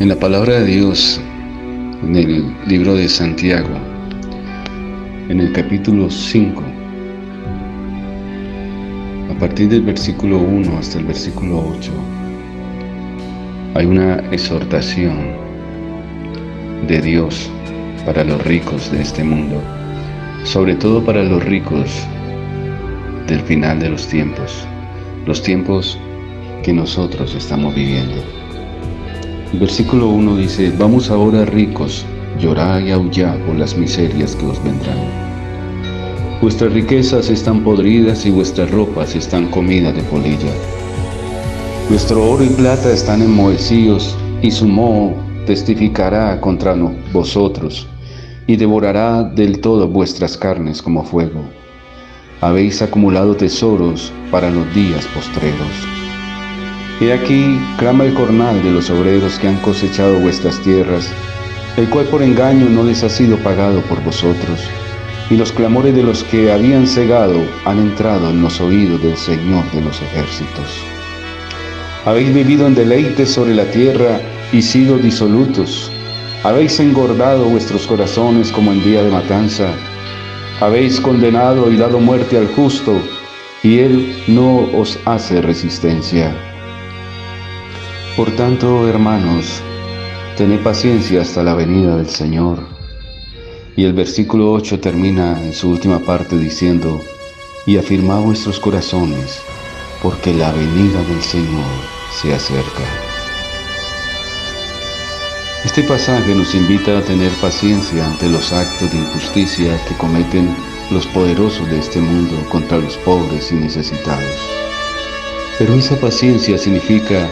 En la palabra de Dios, en el libro de Santiago, en el capítulo 5, a partir del versículo 1 hasta el versículo 8, hay una exhortación de Dios para los ricos de este mundo, sobre todo para los ricos del final de los tiempos que nosotros estamos viviendo. El versículo 1 dice: vamos ahora, ricos, llorad y aullad por las miserias que os vendrán. Vuestras riquezas están podridas y vuestras ropas están comidas de polilla. Vuestro oro y plata están enmohecidos, y su moho testificará contra vosotros, y devorará del todo vuestras carnes como fuego. Habéis acumulado tesoros para los días postreros. He aquí clama el jornal de los obreros que han cosechado vuestras tierras, el cual por engaño no les ha sido pagado por vosotros, y los clamores de los que habían cegado han entrado en los oídos del Señor de los ejércitos. Habéis vivido en deleites sobre la tierra y sido disolutos. Habéis engordado vuestros corazones como en día de matanza. Habéis condenado y dado muerte al justo, y él no os hace resistencia. Por tanto, hermanos, tened paciencia hasta la venida del Señor. Y el versículo 8 termina en su última parte diciendo: y afirmad vuestros corazones, porque la venida del Señor se acerca. Este pasaje nos invita a tener paciencia ante los actos de injusticia que cometen los poderosos de este mundo contra los pobres y necesitados. Pero esa paciencia significa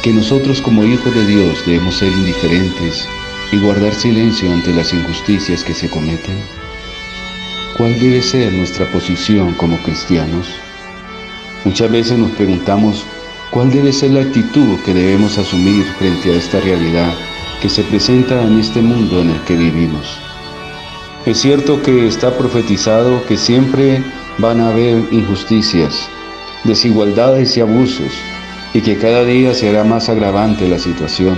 que nosotros como hijos de Dios debemos ser indiferentes y guardar silencio ante las injusticias que se cometen. ¿Cuál debe ser nuestra posición como cristianos? Muchas veces nos preguntamos cuál debe ser la actitud que debemos asumir frente a esta realidad que se presenta en este mundo en el que vivimos. Es cierto que está profetizado que siempre van a haber injusticias, desigualdades y abusos, y que cada día se hará más agravante la situación.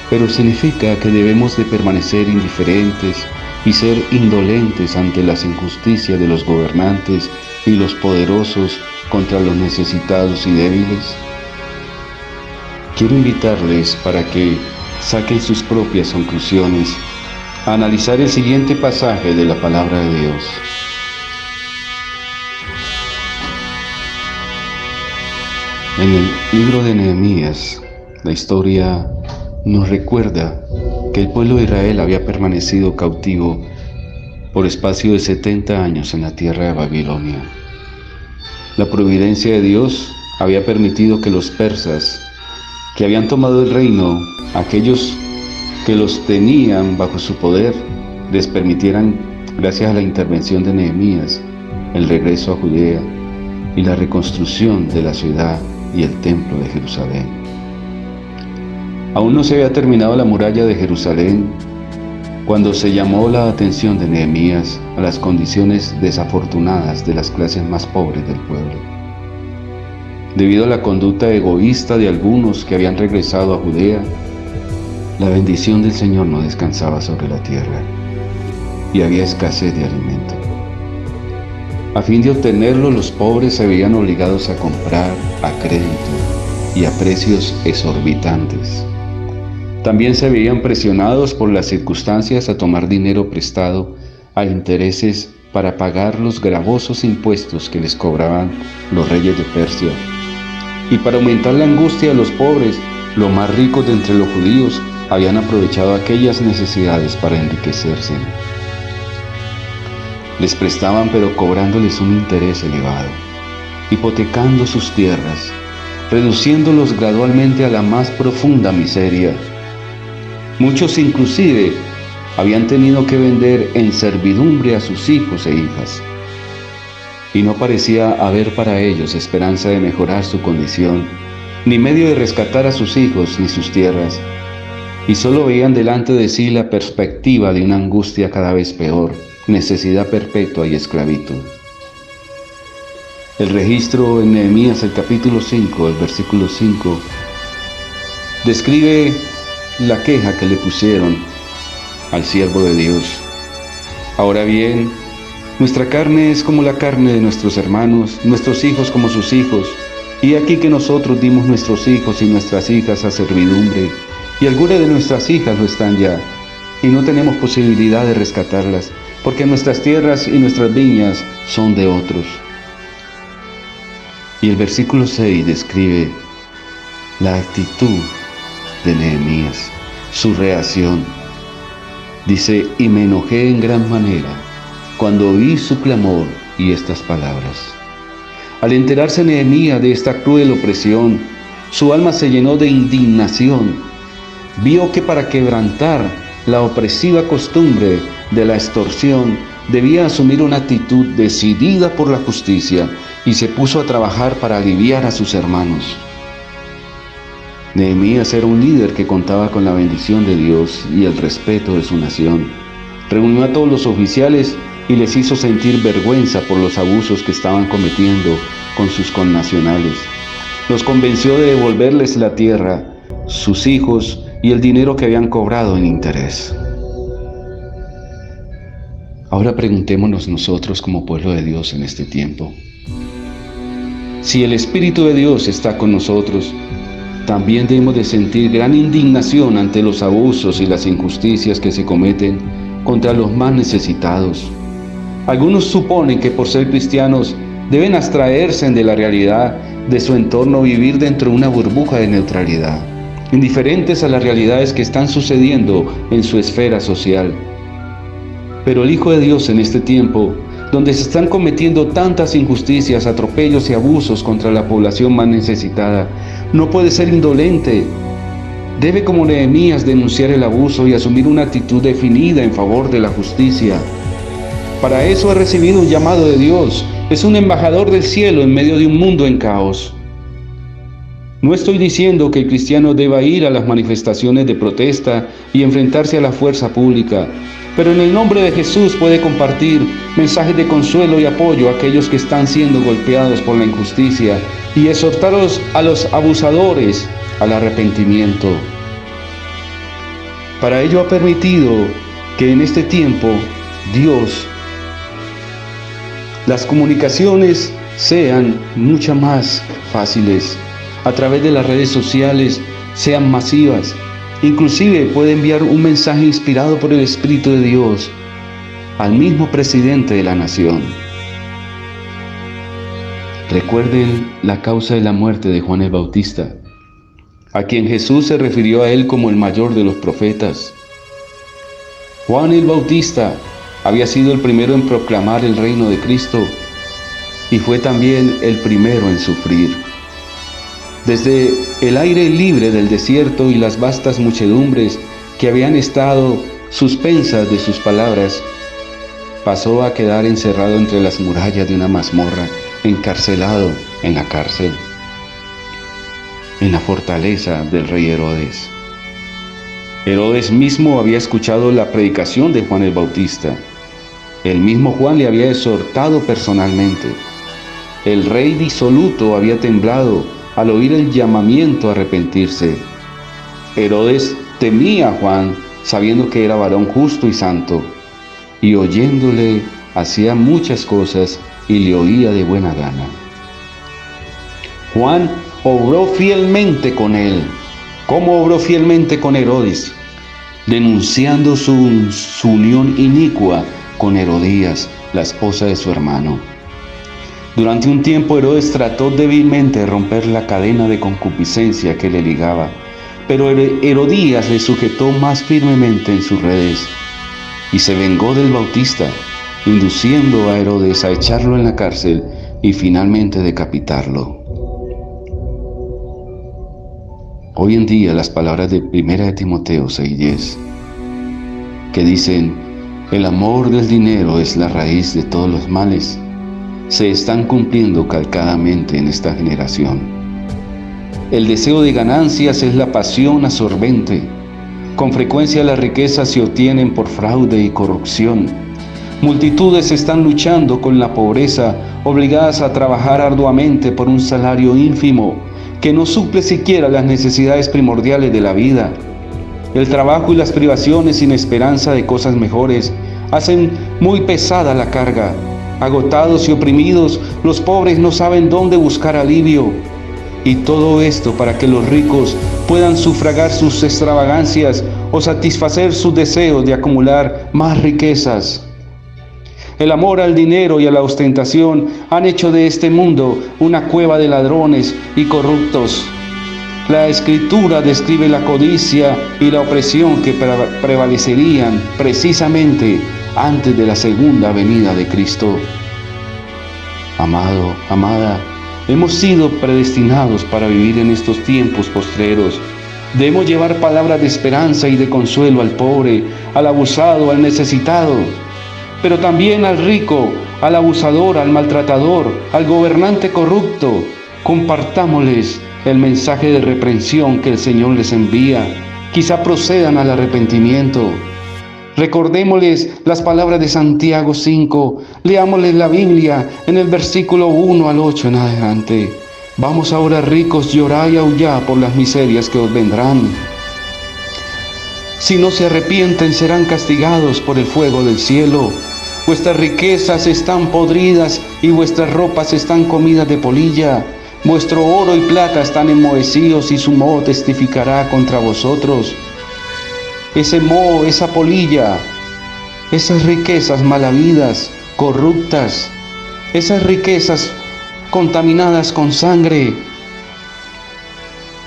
Pero significa que debemos de permanecer indiferentes y ser indolentes ante las injusticias de los gobernantes y los poderosos contra los necesitados y débiles. Quiero invitarles para que saquen sus propias conclusiones a analizar el siguiente pasaje de la palabra de Dios. En el libro de Nehemías, la historia nos recuerda que el pueblo de Israel había permanecido cautivo por espacio de 70 años en la tierra de Babilonia. La providencia de Dios había permitido que los persas, que habían tomado el reino, aquellos que los tenían bajo su poder, les permitieran, gracias a la intervención de Nehemías, el regreso a Judea y la reconstrucción de la ciudad y el templo de Jerusalén. Aún no se había terminado la muralla de Jerusalén cuando se llamó la atención de Nehemías a las condiciones desafortunadas de las clases más pobres del pueblo. Debido a la conducta egoísta de algunos que habían regresado a Judea, la bendición del Señor no descansaba sobre la tierra y había escasez de alimento. A fin de obtenerlo, los pobres se veían obligados a comprar a crédito y a precios exorbitantes. También se veían presionados por las circunstancias a tomar dinero prestado a intereses para pagar los gravosos impuestos que les cobraban los reyes de Persia. Y para aumentar la angustia de los pobres, los más ricos de entre los judíos habían aprovechado aquellas necesidades para enriquecerse. Les prestaban, pero cobrándoles un interés elevado, hipotecando sus tierras, reduciéndolos gradualmente a la más profunda miseria. Muchos inclusive habían tenido que vender en servidumbre a sus hijos e hijas. Y no parecía haber para ellos esperanza de mejorar su condición, ni medio de rescatar a sus hijos ni sus tierras, y solo veían delante de sí la perspectiva de una angustia cada vez peor, necesidad perpetua y esclavitud. El registro en Nehemías, el capítulo 5, el versículo 5, describe la queja que le pusieron al siervo de Dios. Ahora bien, nuestra carne es como la carne de nuestros hermanos, nuestros hijos como sus hijos. Y aquí que nosotros dimos nuestros hijos y nuestras hijas a servidumbre, y algunas de nuestras hijas lo están ya, y no tenemos posibilidad de rescatarlas, porque nuestras tierras y nuestras viñas son de otros. Y el versículo 6 describe la actitud de Nehemías, su reacción. Dice: y me enojé en gran manera cuando oí su clamor y estas palabras. Al enterarse Nehemías de esta cruel opresión, su alma se llenó de indignación. Vio que para quebrantar la opresiva costumbre de la extorsión, debía asumir una actitud decidida por la justicia, y se puso a trabajar para aliviar a sus hermanos. Nehemías era un líder que contaba con la bendición de Dios y el respeto de su nación. Reunió a todos los oficiales y les hizo sentir vergüenza por los abusos que estaban cometiendo con sus connacionales. Los convenció de devolverles la tierra, sus hijos y el dinero que habían cobrado en interés. Ahora preguntémonos nosotros como pueblo de Dios en este tiempo: si el Espíritu de Dios está con nosotros, también debemos de sentir gran indignación ante los abusos y las injusticias que se cometen contra los más necesitados. Algunos suponen que por ser cristianos deben abstraerse de la realidad de su entorno, vivir dentro de una burbuja de neutralidad, indiferentes a las realidades que están sucediendo en su esfera social. Pero el Hijo de Dios en este tiempo, donde se están cometiendo tantas injusticias, atropellos y abusos contra la población más necesitada, no puede ser indolente. Debe, como Nehemías, denunciar el abuso y asumir una actitud definida en favor de la justicia. Para eso ha recibido un llamado de Dios. Es un embajador del cielo en medio de un mundo en caos. No estoy diciendo que el cristiano deba ir a las manifestaciones de protesta y enfrentarse a la fuerza pública, pero en el nombre de Jesús puede compartir mensajes de consuelo y apoyo a aquellos que están siendo golpeados por la injusticia y exhortar a los abusadores al arrepentimiento. Para ello ha permitido que en este tiempo Dios, las comunicaciones sean mucho más fáciles, a través de las redes sociales sean masivas. Inclusive puede enviar un mensaje inspirado por el Espíritu de Dios al mismo presidente de la nación. Recuerden la causa de la muerte de Juan el Bautista, a quien Jesús se refirió a él como el mayor de los profetas. Juan el Bautista había sido el primero en proclamar el reino de Cristo y fue también el primero en sufrir. Desde el aire libre del desierto y las vastas muchedumbres que habían estado suspensas de sus palabras, pasó a quedar encerrado entre las murallas de una mazmorra, encarcelado en la cárcel, en la fortaleza del rey Herodes. Herodes mismo había escuchado la predicación de Juan el Bautista. El mismo Juan le había exhortado personalmente. El rey disoluto había temblado al oír el llamamiento a arrepentirse. Herodes temía a Juan, sabiendo que era varón justo y santo, y oyéndole hacía muchas cosas y le oía de buena gana. Juan obró fielmente con él. ¿Cómo obró fielmente con Herodes? Denunciando su unión inicua con Herodías, la esposa de su hermano. Durante un tiempo Herodes trató débilmente de romper la cadena de concupiscencia que le ligaba, pero Herodías le sujetó más firmemente en sus redes y se vengó del Bautista, induciendo a Herodes a echarlo en la cárcel y finalmente decapitarlo. Hoy en día las palabras de 1 de Timoteo 6:10, que dicen: el amor del dinero es la raíz de todos los males, se están cumpliendo calcadamente en esta generación. El deseo de ganancias es la pasión absorbente. Con frecuencia las riquezas se obtienen por fraude y corrupción. Multitudes están luchando con la pobreza, obligadas a trabajar arduamente por un salario ínfimo, que no suple siquiera las necesidades primordiales de la vida. El trabajo y las privaciones sin esperanza de cosas mejores hacen muy pesada la carga. Agotados y oprimidos, los pobres no saben dónde buscar alivio. Y todo esto para que los ricos puedan sufragar sus extravagancias o satisfacer sus deseos de acumular más riquezas. El amor al dinero y a la ostentación han hecho de este mundo una cueva de ladrones y corruptos. La Escritura describe la codicia y la opresión que prevalecerían precisamente antes de la segunda venida de Cristo. Amado, amada, hemos sido predestinados para vivir en estos tiempos postreros. Debemos llevar palabras de esperanza y de consuelo al pobre, al abusado, al necesitado, pero también al rico, al abusador, al maltratador, al gobernante corrupto. Compartámosles el mensaje de reprensión que el Señor les envía. Quizá procedan al arrepentimiento. Recordémosles las palabras de Santiago 5, leámosles la Biblia en el versículo 1 al 8 en adelante. Vamos ahora, ricos, llorad y aullad por las miserias que os vendrán. Si no se arrepienten, serán castigados por el fuego del cielo. Vuestras riquezas están podridas y vuestras ropas están comidas de polilla. Vuestro oro y plata están enmohecidos y su moho testificará contra vosotros. Ese moho, esa polilla, esas riquezas malavidas, corruptas, esas riquezas contaminadas con sangre,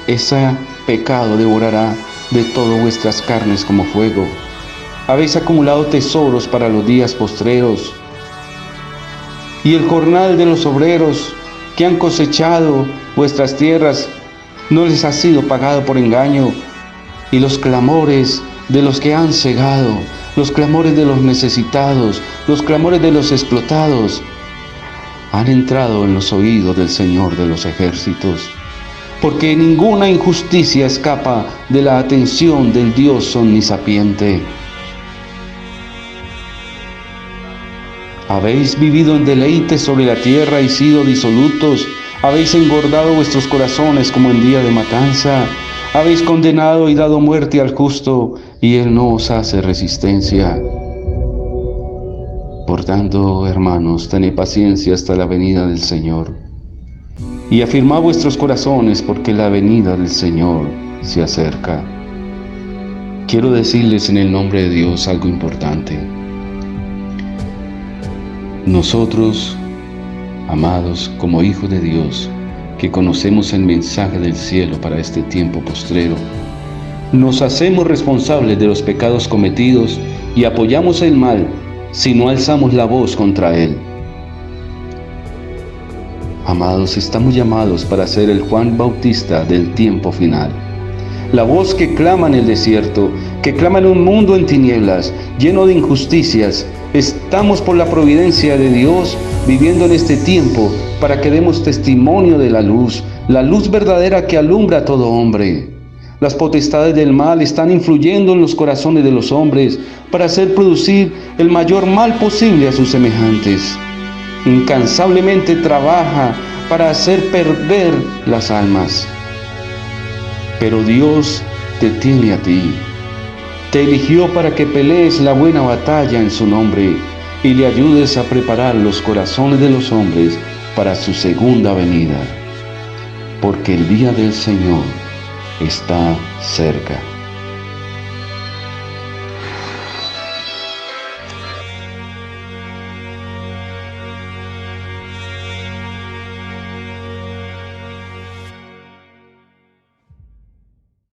ese pecado devorará de todas vuestras carnes como fuego. Habéis acumulado tesoros para los días postreros, y el jornal de los obreros que han cosechado vuestras tierras no les ha sido pagado por engaño, y los clamores de los que han cegado, los clamores de los necesitados, los clamores de los explotados, han entrado en los oídos del Señor de los ejércitos, porque ninguna injusticia escapa de la atención del Dios omnisapiente. Habéis vivido en deleite sobre la tierra y sido disolutos, habéis engordado vuestros corazones como en día de matanza, habéis condenado y dado muerte al justo, y él no os hace resistencia. Por tanto, hermanos, tened paciencia hasta la venida del Señor, y afirmad vuestros corazones, porque la venida del Señor se acerca. Quiero decirles en el nombre de Dios algo importante. Nosotros, amados, como hijos de Dios, que conocemos el mensaje del cielo para este tiempo postrero, nos hacemos responsables de los pecados cometidos y apoyamos el mal si no alzamos la voz contra él. Amados, estamos llamados para ser el Juan Bautista del tiempo final. La voz que clama en el desierto, que clama en un mundo en tinieblas, lleno de injusticias. Estamos por la providencia de Dios viviendo en este tiempo para que demos testimonio de la luz verdadera que alumbra a todo hombre. Las potestades del mal están influyendo en los corazones de los hombres para hacer producir el mayor mal posible a sus semejantes. Incansablemente trabaja para hacer perder las almas. Pero Dios te tiene a ti. Te eligió para que pelees la buena batalla en su nombre y le ayudes a preparar los corazones de los hombres para su segunda venida. Porque el día del Señor está cerca.